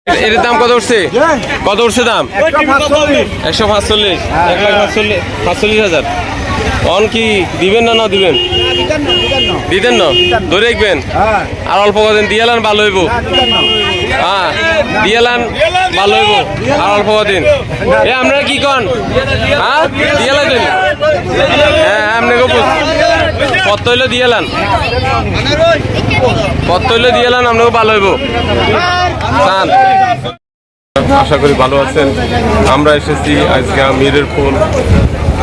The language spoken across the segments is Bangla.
এর দাম কত উঠছে? কত উঠছে দাম? 145, 1,45,000। অন কি দিবেন না দিবেন? দিতেন না, ধরে রাখবেন। আর অল্প কদিন দিয়ে এলান ভালো হইব। হ্যাঁ, দিয়ে এলান ভালো হইব আর অল্প কদিন। আপনারা কি কন? হ্যাঁ, দিয়ে এলান। হ্যাঁ, আপনি কত হইলে দিয়ে এলান, কত হইলে দিয়ে এলান, আপনাকে ভালো হইব। আশা করি ভালো আছেন। আমরা এসেছি আজকে মিরের ফুল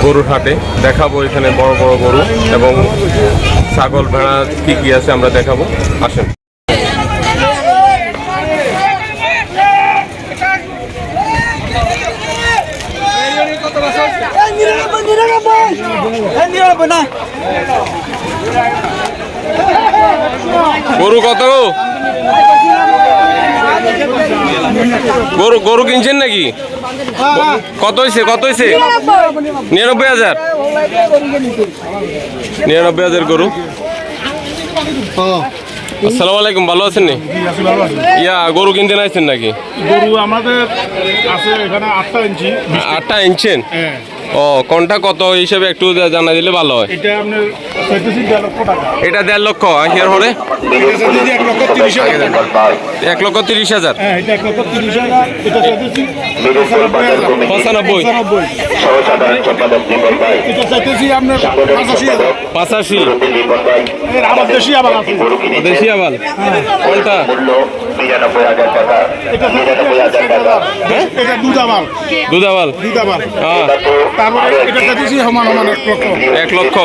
গরুর হাটে। দেখাবো এখানে বড় বড় গরু এবং ছাগল ভেড়া কি কি আছে আমরা দেখাবো। আসেন। গরু কত? গরু কিনছেন নাকি? কত হয়েছে? 99,000। 99,000 গরু। আসসালামু আলাইকুম, ভালো আছেন নি? গরু কিনতে নাইছেন নাকি? গরু আমাদের আছে এখানে 8টা ইঞ্চি। 8টা ইঞ্চেন? ও, কোনটা কত হিসেবে একটু জানা দিলে ভালো হয়। এটা আপনার 1.5 টাকা। এটা 1.5 লক্ষ। হিয়ার হরে 1,30,000। হ্যাঁ, এটা 1,30,000। এটা 95। এটা চাইতেছি আপনার 85,000। 85। এর আবার দেশি আবার আছে। দেশি আবাল কোনটা? এটা দুধ আবার। দুধ আবাল। হ্যাঁ, তারপরে এটা চাইতেছি সমান 1 লক্ষ।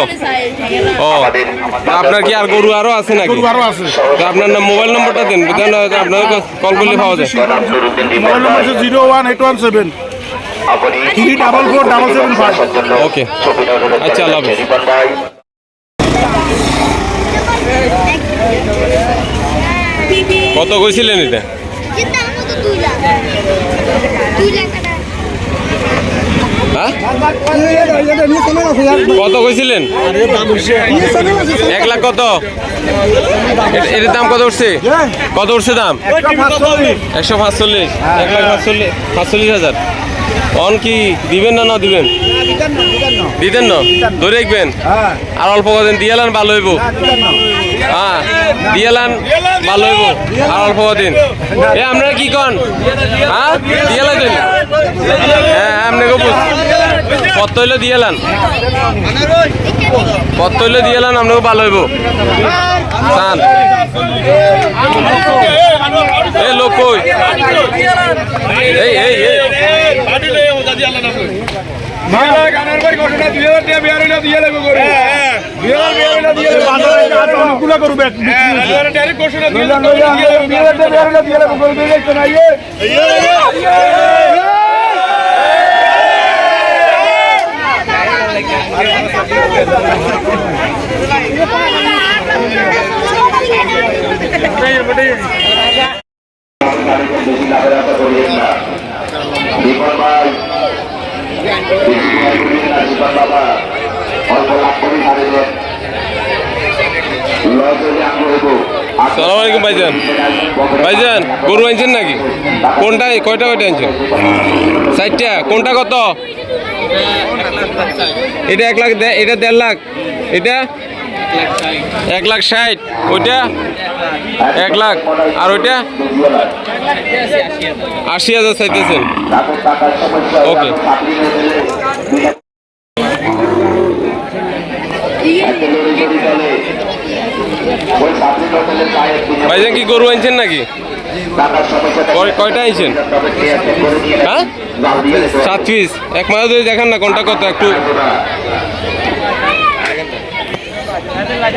ও, আপনার কি আর গরু আরো আছে নাকি? গরু আরো আছে। তো আপনার মোবাইল নম্বরটা দেন, আপনার কল করলে পাওয়া যায়। মোবাইল নম্বর হচ্ছে 01817 3447775। ওকে, আচ্ছা, আল্লাহ হাফেজ। কত কইছিলেন এটা? হ্যাঁ, কত কইছিলেন? 1 লাখ কত? এর দাম কত উঠছে? কত উঠছে দাম? 145, 1,45,000। অন কি দিবেন না দিবেন? দিতেন না, ধরে রাখবেন। আর অল্প কদিন দিয়ে এলান ভালো হইব। হ্যাঁ, দিয়ে এলান ভালো হইব আর অল্প কদিন। আপনারা কি কন? হ্যাঁ, দিয়ে এলান। হ্যাঁ, আপনি কত হইলে দিয়ে এলান, কত হইলে দিয়ে এলান, আপনাকে ভালো হইব। চান লোক কই? আসসালামু আলাইকুম ভাইজান। ভাইজান, গরু আনছেন নাকি? কোনটা? কয়টা আনছেন? 60টা। কোনটা কত? এটা 1 লাখ। এটা 1.5 লাখ। এটা 1,60,000। ওইটা 1 লাখ। আর ওইটা 80,000 চাইতেছেন। ওকে, ভাইজান কি গরু আনছেন নাকি? কয়টা আনছেন? হ্যাঁ, 7 পিস। এক মাস যদি দেখান না কোনটা কত একটু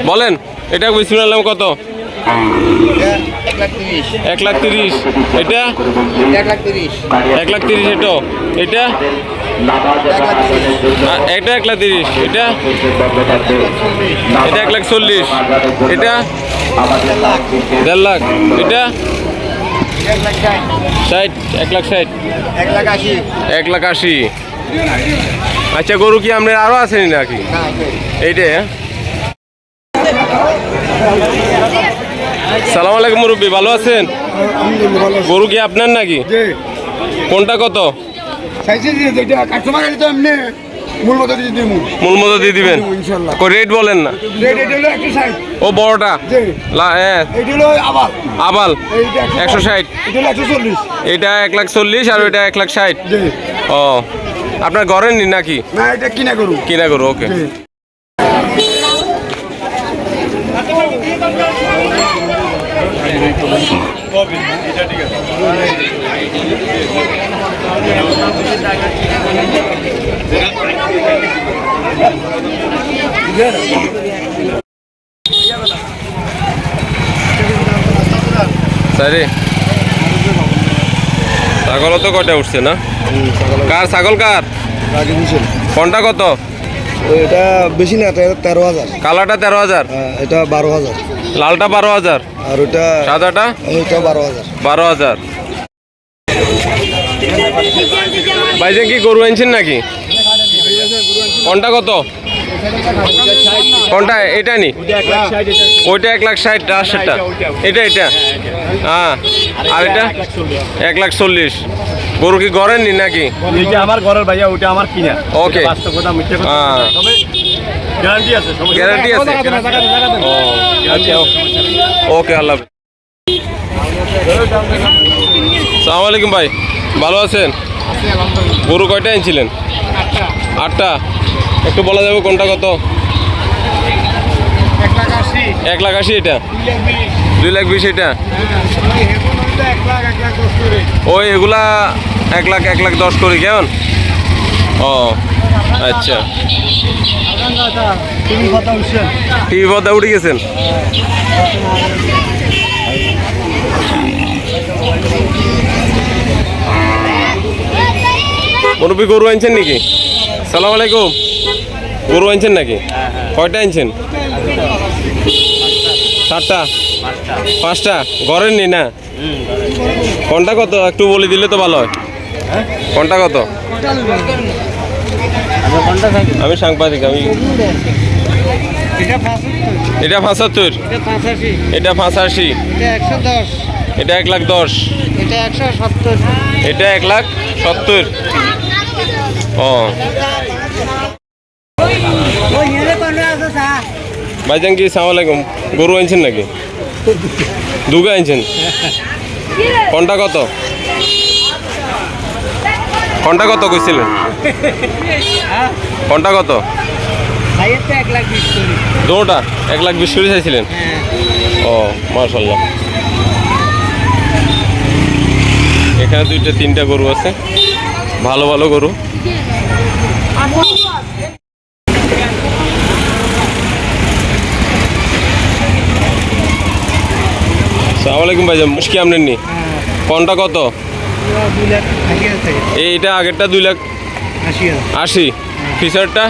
বলেন। এটা বুঝলাম কত? 1,30,000। এটা 1,30,000। এটা এটা 1,30,000। এটা 1,40,000। এটা 1.5 লাখ। এটা 60, 1,60,000। 1,80,000। আচ্ছা, গরু কি আপনার আরো আছে নাকি? এইটা। সালাম আলাইকুম মুরব্বী, ভালো আছেন? আলহামদুলিল্লাহ ভালো আছে গরু কি আপনার নাকি? জি কোনটা কত? চাইছি যে যেটা কাস্টমার এলে তো এমনি মূল মতো দিয়ে দিব মূল মতো দিয়ে দিবেন। ইনশাআল্লাহ রেট বলেন না। রেট এটা হলো 160 ও বড়টা জি হ্যাঁ এটা হলো আবার আবাল এইটা 160, এটা হলো 140 এটা 140 আর ওইটা 160। জি ও আপনার ঘরের নি নাকি? না এটা কিনা করু কিনা গরু, ওকে। জি সারি ছাগলও তো কয়টা উঠছে না? কার ছাগল কার? কোনটা কত? এটা বেশি না, এটা 13,000। কালাটা 13,000, এটা 12,000। লালটা 12,000, আর ওটা সাদাটা এটা 12,000। 12,000। ভাইজান কি গরু আনছেন নাকি? কোনটা কত? কোনটা এটা নি? ওইটা 1,60,000 রাশেরটা, এটা হ্যাঁ। আর এটা 1,40,000। গরু কি ঘরের নি নাকি? এইটা আমার ঘরের ভাইয়া, ওটা আমার কিনা। ওকে। বাস্তব কথা, মিথ্যা কথা হ্যাঁ। না। তবে গ্যারান্টি আছে, সমস্যা গ্যারান্টি আছে। ও আচ্ছা, ওকে, আল্লাহ হাফেজ। সালাম আলাইকুম ভাই, ভালো আছেন? গরু কয়টা আনছিলেন? 8টা। একটু বলা যাবে কোনটা কত? 1,80,000 এটা, 2,20,000 এটা। ওই এগুলা 1,10,000 করে কেমন? ও আচ্ছা, টিভি পর্দা উঠে গেছেন। মুরব্বী গরু আনছেন নাকি? সালাম আলাইকুম। গরু আনছেন নাকি? কয়টা আনছেন? 7টা, 5টা। ঘরের নি না? কোনটা কত একটু বলে দিলে তো ভালো হয়। কোনটা কত? আমি সাংবাদিক, আমি এটা 75, এটা 85, এটা 1,10,000, এটা 1,70,000। ও ভাইজান কি সালাম আলাইকুম, গরু আনছেন নাকি? দুগা আনছেন। কোনটা কত? কোনটা কত কইছিলেন? কোনটা কত? দুটা 1,20,000 করে চাইছিলেন। ও মাশাআল্লাহ। এখানে 2টা 3টা গরু আছে, ভালো ভালো গরু। সালাম আলাইকুম ভাইজান, মুশকি আমনেন নি? কোনটা কত? এইটা আগেরটা 2,80,000, ফিচারটা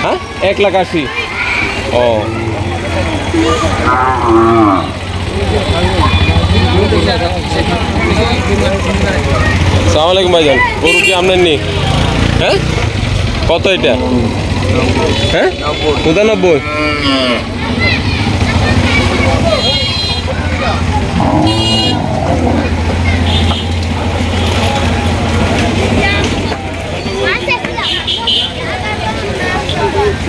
হ্যাঁ 1,80,000। ও সালাম আলাইকুম ভাইজান, গরু কি আমনেন নি? হ্যাঁ কত এটা? হ্যাঁ 99।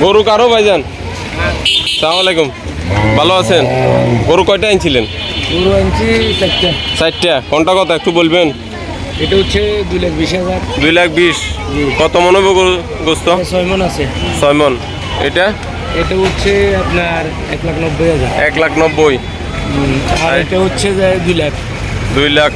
গরু কারো ভাইজান? সালাম আলাইকুম, ভালো আছেন? গরু কয়টা আনছিলেন? গরু আনছি 4টা। 4টা। কোনটা কত একটু বলবেন? এটা হচ্ছে 2,20,000। 2,20,000। কত মন হবে গরু গোস্ত? 6 মণ আছে। 6 মন। এটা এটা হচ্ছে আপনার 1,90,000। 1,90,000। আর এটা হচ্ছে যে 2 লাখ। 2 লাখ।